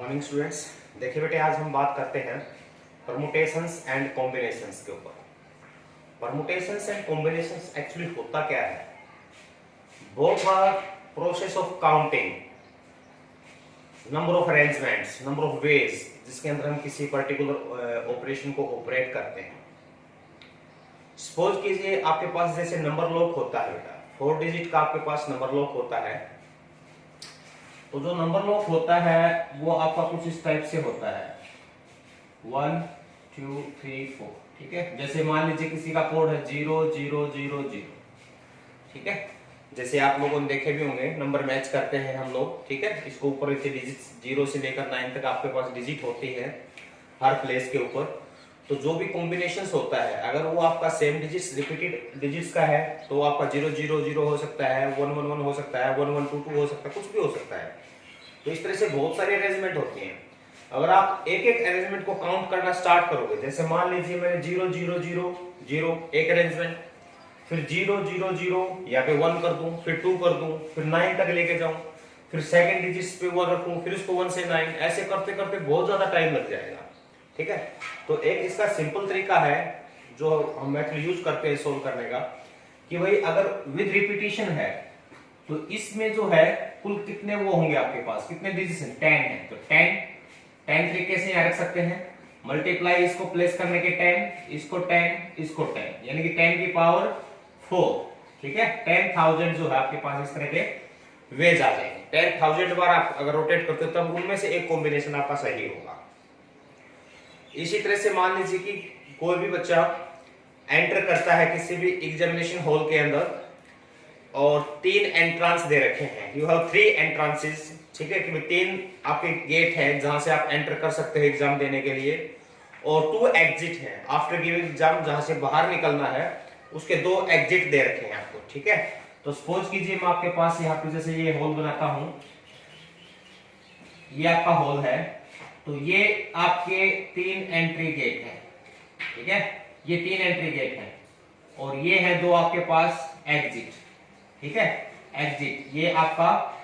Morning students. देखिए बेटे, आज हम बात करते हैं परमुटेशंस एंड कॉम्बिनेशंस के ऊपर। परमुटेशंस एंड कॉम्बिनेशंस एक्चुअली होता क्या है? Both are process of counting number of arrangements, number of ways जिसके अंदर हम किसी पर्टिकुलर ऑपरेशन को ऑपरेट करते हैं। सपोज कीजिए आपके पास जैसे नंबर लॉक होता है बेटा, 4 डिजिट का आपके पास नंबर लॉक होता है। तो जो नंबर लॉक होता है वो आपका कुछ इस टाइप से होता है 1 2 3 4। ठीक है, जैसे मान लीजिए किसी का कोड है 0 0 0 0। ठीक है, जैसे आप लोगों ने देखे भी होंगे, नंबर मैच करते हैं हम लोग। ठीक है, इसको ऊपर इतने डिजिट 0 से लेकर 9 तक आपके पास डिजिट होती है हर प्लेस के ऊपर। तो जो भी कॉम्बिनेशंस होता है, अगर वो आपका सेम डिजिट्स रिपीटेड डिजिट्स का है तो आपका 0 0 0 हो सकता है, 1 1 1 हो सकता है, 1 1 2 2 हो सकता है, कुछ भी हो सकता है। तो इस तरह से बहुत सारे अरेंजमेंट होते हैं। अगर आप एक एक अरेंजमेंट को काउंट करना स्टार्ट करोगे, जैसे मान लीजिए मैंने 0 0 0 0 एक अरेंजमेंट, फिर 0 0 0 या पे 1 कर दूं, फिर 2 कर दूं, फिर 9 तक लेके जाऊं, फिर सेकंड डिजिट्स पे 1 रखूं, फिर इसको 1 से 9, ऐसे करते करते बहुत ज्यादा टाइम लग जाएगा। ठीक है, तो एक इसका सिंपल तरीका है जो हम मेथड यूज करते हैं सोल्व करने का, कि भाई अगर विद रिपीटिशन है तो इसमें जो है कुल कितने वो होंगे आपके पास, कितने डिजिट्स हैं? 10 है। तो 10 तरीके से यहाँ रख सकते हैं। मल्टीप्लाई इसको प्लेस करने के 10, इसको 10, इसको 10, यानी कि 10 की पावर 4। ठीक है, 10,000 जो है आपके पास इस तरह के वेज आ जाएंगे। 10,000 बार आप अगर रोटेट करते हो तब उनमें से एक कॉम्बिनेशन आपका सही होगा। इसी तरह से मान लीजिए कि कोई भी बच्चा एंटर करता है किसी भी एग्जामिनेशन हॉल के अंदर और 3 एंट्रांस दे रखे हैं। You have 3 एंट्रांसेस। ठीक है, कि 3 आपके गेट हैं जहां से आप एंटर कर सकते हैं एग्जाम देने के लिए, और 2 एग्जिट हैं आफ्टर गिविंग एग्जाम, जहां से बाहर निकलना है उसके 2 एग्जिट दे रखे हैं आपको। ठीक है, तो सपोज कीजिए मैं आपके पास यहाँ पे जैसे ये हॉल बनाता हूं, ये आपका हॉल है, तो ये आपके 3 एंट्री गेट है। ठीक है, ये 3 एंट्री गेट है और ये है 2 आपके पास एग्जिट। ठीक है, एग्जिट ये आपका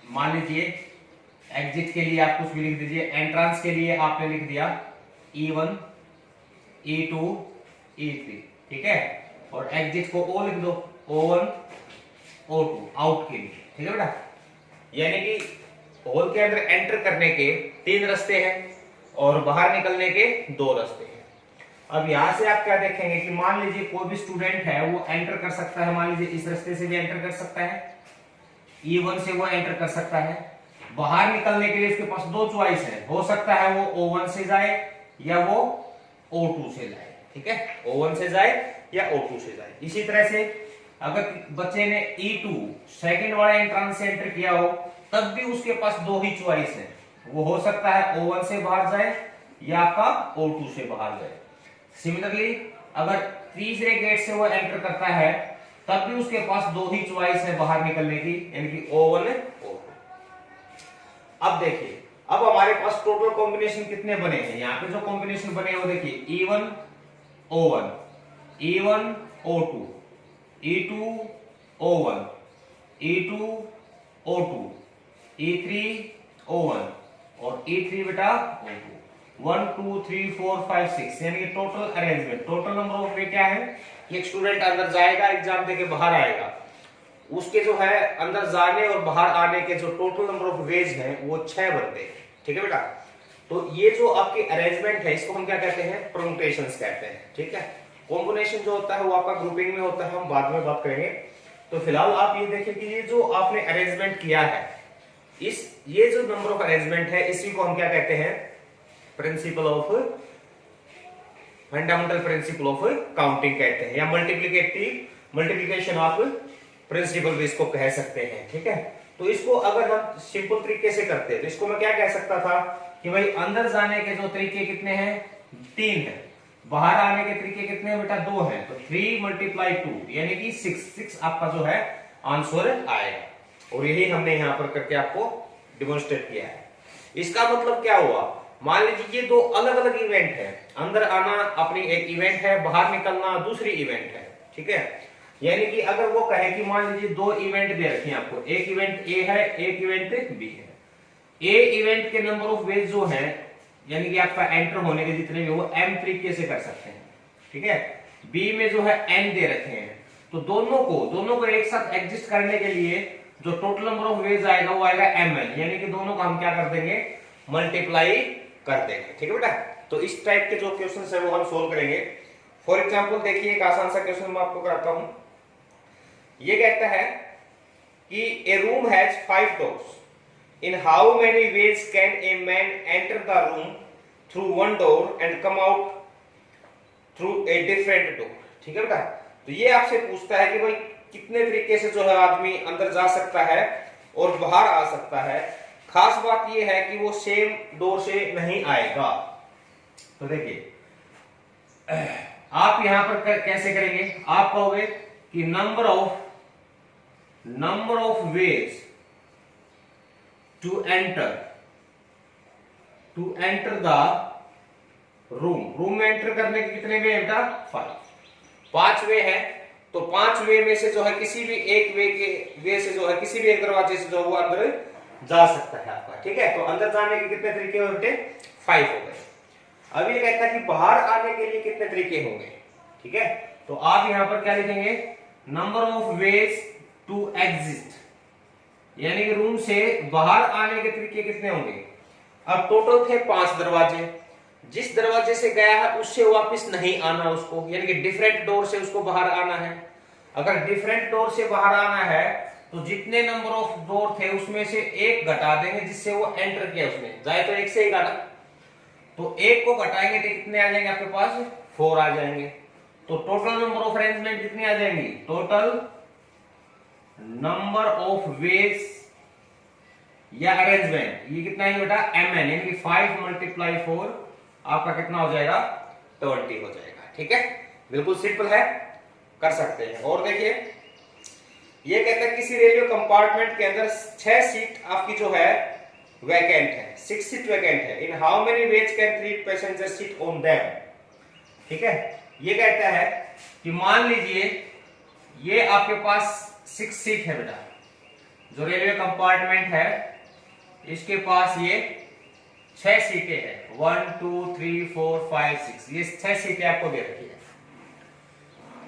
मान लीजिए, एग्जिट के लिए आप कुछ भी लिख दीजिए। एंट्रांस के लिए आपने लिख दिया E1 E2 E3। ठीक है, और एग्जिट को O लिख दो, O1 O2 आउट के लिए। ठीक है बेटा, यानी कि हॉल के अंदर एंटर करने के 3 रास्ते हैं और बाहर निकलने के 2 रास्ते हैं। अब यहां से आप क्या देखेंगे कि मान लीजिए कोई भी स्टूडेंट है वो एंटर कर सकता है, मान लीजिए इस रास्ते से भी एंटर कर सकता है, E1 से वो एंटर कर सकता है। बाहर निकलने के लिए उसके पास 2 चॉइस है, हो सकता है वो O1 से जाए या वो O2 से जाए। ठीक है, O1 से जाए या O2 से जाए। इसी तरह से अगर बच्चे ने E2 सेकंड वाले एंट्रेंस से एंटर किया हो तब भी उसके पास 2 ही चॉइस है, वो हो सकता है O1 से बाहर जाए या आपका O2 से बाहर जाए। सिमिलरली अगर तीसरे गेट से वो एंटर करता है तब भी उसके पास 2 ही चॉइस है बाहर निकलने की, यानी कि O1 O2। अब देखिए, अब हमारे पास टोटल कॉम्बिनेशन कितने बने हैं? यहाँ पे जो कॉम्बिनेशन बने हैं वो देखिए E1 O1, E1 O2, E2 O1, E2 O2, E3 O1 और E3 बेटा O2। 1 2 3 4 5 6, यानी कि total arrangement, total number of वे क्या है? एक स्टूडेंट अंदर जाएगा, एग्जाम देके बाहर आएगा, उसके जो है अंदर जाने और बाहर आने के जो टोटल नंबर ऑफ वेज हैं वो 6 बनते हैं। ठीक है बेटा, तो ये जो आपकी अरेंजमेंट है इसको हम क्या कहते हैं? परमुटेशंस कहते हैं। ठीक है, कॉम्बिनेशन जो होता है वो आपका ग्रुपिंग में होता है, हम बाद में बात करेंगे। तो फिलहाल आप ये देखें कि ये जो आपने अरेंजमेंट किया है, ये जो नंबर ऑफ अरेंजमेंट है इसी को हम क्या कहते हैं? Principle of fundamental principle of counting कहते हैं, या मल्टीप्लिकेशन ऑफ प्रिंसिपल भी इसको कह सकते हैं। ठीक है, तो इसको अगर हम सिंपल तरीके से करते हैं तो इसको मैं क्या कह सकता था कि भाई अंदर जाने के जो तरीके कितने हैं? 3 है। बाहर आने के तरीके कितने हैं बेटा? 2 हैं। तो 3 × 2 यानी कि 6 आपका जो है आंसर आएगा, और यही हमने यहां पर करके आपको डिमोन्स्ट्रेट किया है। इसका मतलब क्या हुआ? मान लीजिए ये 2 अलग अलग इवेंट है, अंदर आना अपनी एक इवेंट है, बाहर निकलना दूसरी इवेंट है। ठीक है, यानी कि अगर वो कहे कि मान लीजिए 2 इवेंट दे रखी हैं आपको, एक इवेंट ए है, एक इवेंट बी है, ए इवेंट के नंबर ऑफ वेज जो है यानी कि आपका एंटर होने के जितने भी वो m तरीके से कर सकते हैं, ठीक है। बी में जो है n दे रखे हैं, तो दोनों को एक साथ एग्जिस्ट करने के लिए जो टोटल नंबर ऑफ वेज आएगा वो आएगा mn, यानी कि दोनों को हम क्या कर देंगे, मल्टीप्लाई कर देंगे, ठीक है बेटा। तो इस टाइप के जो क्वेश्चन है वो हम सोल्व करेंगे। फॉर एग्जाम्पल देखिए एक आसान सा क्वेश्चन मैं आपको कराता हूं। ये कहता है कि a room has 5 doors, in how many ways can a man enter the room through one door and come out through a different door, ठीक है बेटा। तो ये आपसे पूछता है कि भाई कितने तरीके से जो है आदमी अंदर जा सकता है और बाहर आ सकता है। खास बात ये है कि वो सेम डोर से नहीं आएगा। तो देखिए आप यहां पर कैसे करेंगे, आप कहोगे कि number of ways to enter the room में एंटर करने के कितने वे है बेटा, 5 वे है। तो 5 वे में से जो है किसी भी एक वे से जो है किसी भी एक दरवाजे से जो है वो अंदर जा सकता है आपका, ठीक है। तो अंदर जाने के कितने तरीके हुए बेटे, 5 हो गए। अब ये कहता है कि बाहर आने के लिए कितने तरीके होंगे, ठीक है। तो आप यहां पर क्या लिखेंगे, number of ways to exist, यानी कि रूम से बाहर आने के तरीके कितने होंगे। अब टोटल थे 5 दरवाजे, जिस दरवाजे से गया है उससे वापस नहीं आना उसको, यानी कि डिफरेंट डोर से उसको बाहर आना है। अगर डिफरेंट डोर से बाहर आना है तो जितने नंबर ऑफ डोर थे उसमें से एक घटा देंगे जिससे वो एंटर किया उसमें, जाए तो एक से ही घटा, तो एक को घटाएंगे तो कितने आ जाएंगे आपके पास, 4 आ जाएंगे। तो टोटल नंबर ऑफ अरेंजमेंट कितनी आ जाएंगी, टोटल नंबर ऑफ वेज या अरेंजमेंट ये कितना है बेटा, mn, यानी कि 5 × 4 आपका कितना हो जाएगा, 20 हो जाएगा, ठीक है। बिल्कुल सिंपल है, कर सकते हैं। और देखिए ये कहता है किसी रेलवे कंपार्टमेंट के अंदर 6 सीट आपकी जो है वैकेंट है, 6 सीट वैकेंट है। इन how many ways can 3 passenger seat on them, ठीक है। ये कहता है कि मान लीजिए ये आपके पास 6 सीट है बेटा, जो रेलवे कंपार्टमेंट है इसके पास ये 6 सीटें हैं, 1 2 3 4 5 6, ये 6 सीटें आपको दे रखी है।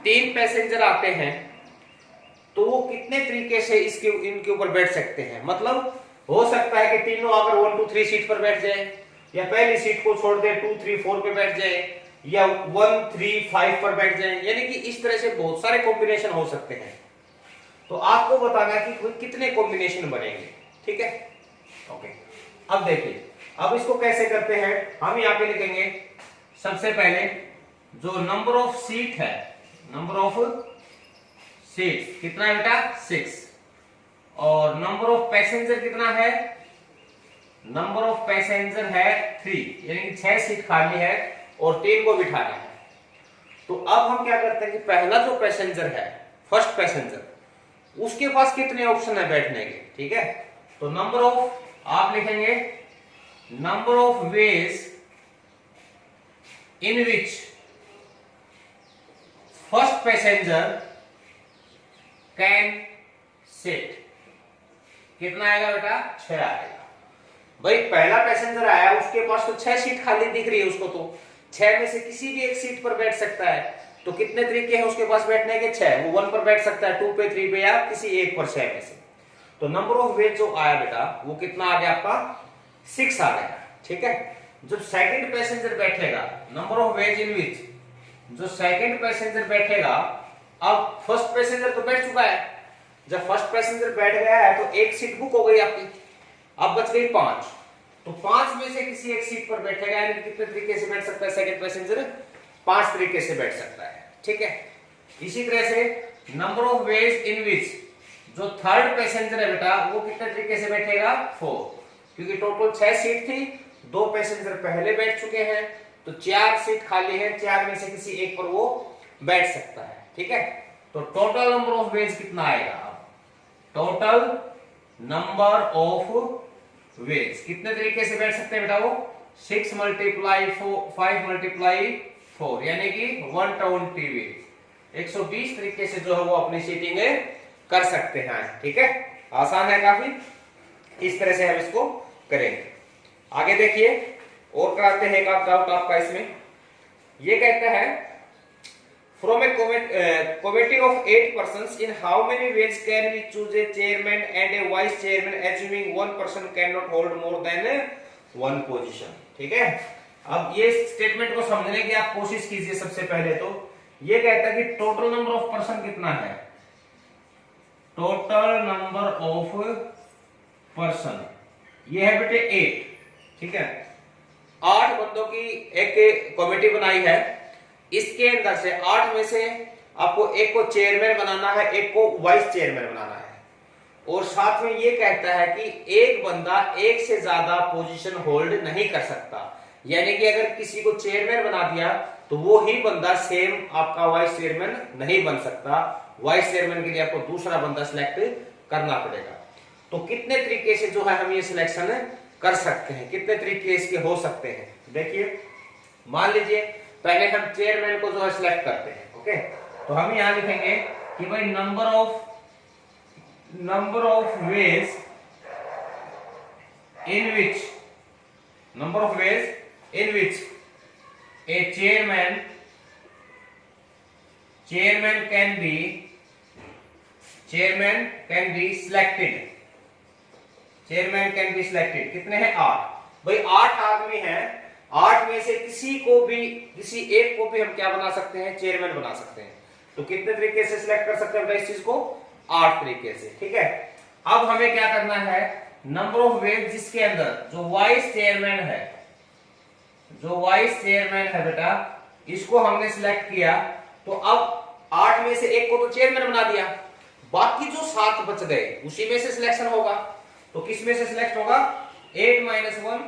3 पैसेंजर आते हैं तो वो कितने तरीके से इनके ऊपर बैठ सकते हैं, मतलब हो सकता है कि तीनों अगर 1 2 3 सीट पर बैठ जाए, या पहली सीट को छोड़ दे 2 3 4 पे बैठ जाए, या 1 3 5 पर बैठ जाए, यानी कि इस तरह से बहुत सारे कॉम्बिनेशन हो सकते हैं। तो आपको बताना है कि कितने कॉम्बिनेशन बनेंगे, ठीक है। ओके, अब देखिए अब इसको कैसे करते हैं, हम यहाँ पे लिखेंगे सबसे पहले जो नंबर ऑफ सीट है, नंबर ऑफ सीट कितना है बेटा, 6, और नंबर ऑफ पैसेंजर कितना है, नंबर ऑफ पैसेंजर है 3, यानी कि 6 सीट खाली है और 3 को बिठाना है। तो अब हम क्या करते हैं कि पहला जो पैसेंजर है, फर्स्ट पैसेंजर, उसके पास कितने ऑप्शन है बैठने के, ठीक है। तो नंबर ऑफ आप लिखेंगे number of ways in which first passenger can sit, कितना आएगा बेटा, 6 आएगा। भाई पहला पैसेंजर आया उसके पास तो 6 सीट खाली दिख रही है उसको, तो 6 में से किसी भी एक सीट पर बैठ सकता है। तो कितने तरीके हैं उसके पास बैठने के, 6, वो 1 पर बैठ सकता है, 2 पे 3 पे या किसी एक पर 6 में से। तो नंबर ऑफ वेज जो आया बेटा वो कितना आ गया आपका, 6 आ गया, ठीक है। जब सेकंड पैसेंजर बैठेगा, नंबर ऑफ वेज इन विच, जो सेकंड पैसेंजर बैठेगा, अब फर्स्ट पैसेंजर तो बैठ चुका है, जब फर्स्ट पैसेंजर बैठ गया है तो एक सीट बुक हो गई आपकी, अब बच गई 5। तो 5 में से किसी एक सीट पर बैठेगा, यानी कितने तरीके से बैठ सकता है सेकंड पैसेंजर, 5 तरीके से बैठ सकता है, ठीक है। इसी तरह से नंबर ऑफ वेज इन विच जो थर्ड पैसेंजर है बेटा वो कितने तरीके से बैठेगा, 4, क्योंकि टोटल 6 सीट थी, 2 पैसेंजर पहले बैठ चुके हैं, तो 4 सीट खाली है, 4 में से किसी एक पर वो बैठ सकता है, ठीक है। तो टोटल नंबर ऑफ वेज कितना आएगा, टोटल नंबर ऑफ वेज कितने तरीके से बैठ सकते हैं बेटा, वो 6 × 5 × 4, यानी कि 120 वेज, 120 तरीके से जो है वो अपनी सीटिंग कर सकते हैं, ठीक है। आसान है काफी, इस तरह से हम इसको करेंगे। आगे देखिए और कराते हैं एक आध डाउट आपका इसमें। ये कहता है from A committee of 8 persons, in how many ways can we choose a chairman and a vice chairman, assuming one person cannot hold more than one position। ठीक है, अब ये स्टेटमेंट को समझने की आप कोशिश कीजिए। सबसे पहले तो ये कहता है कि टोटल नंबर ऑफ पर्सन कितना है, टोटल नंबर ऑफ पर्सन ये है बेटे 8। ठीक है, 8 बंदों की एक कमेटी बनाई है, इसके अंदर से 8 में से आपको एक को चेयरमैन बनाना है, एक को वाइस चेयरमैन बनाना है, और साथ में ये कहता है कि एक बंदा एक से ज्यादा पोजीशन होल्ड नहीं कर सकता, यानी कि अगर किसी को चेयरमैन बना दिया तो वो ही बंदा सेम आपका वाइस चेयरमैन नहीं बन सकता। वाइस चेयरमैन के लिए आपको दूसरा बंदा सिलेक्ट करना पड़ेगा। तो कितने तरीके से जो है हम ये सिलेक्शन कर सकते हैं, कितने तरीके इसके हो सकते हैं। देखिए मान लीजिए पहले हम चेयरमैन को जो है सिलेक्ट करते हैं। ओके, तो हम यहां लिखेंगे कि भाई number of ways in which A chairman can be selected. Chairman can be selected कितने हैं, 8। भाई 8 आदमी हैं, 8 में से किसी एक को भी हम क्या बना सकते हैं, चेयरमैन बना सकते हैं। तो कितने तरीके से सिलेक्ट कर सकते हैं इस चीज को, 8 तरीके से। ठीक है, अब हमें क्या करना है, नंबर ऑफ वेज जिसके अंदर जो वाइस चेयरमैन है बेटा, इसको हमने सिलेक्ट किया, तो अब 8 में से एक को तो चेयरमैन बना दिया, बाकी जो 7 बच गए उसी में से सिलेक्शन होगा। तो किस में से सिलेक्ट होगा, 8 - 1,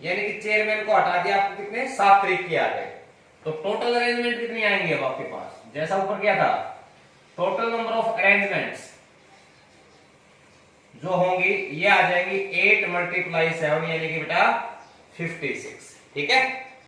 यानी कि चेयरमैन को हटा दिया, आपको कितने 7 तरीके आ गए। तो टोटल अरेंजमेंट कितनी आएंगी अब आपके पास, जैसा ऊपर क्या था, टोटल नंबर ऑफ अरेंजमेंट्स जो होंगी ये आ जाएंगी 8 × 7 यानी कि बेटा 56। ठीक है।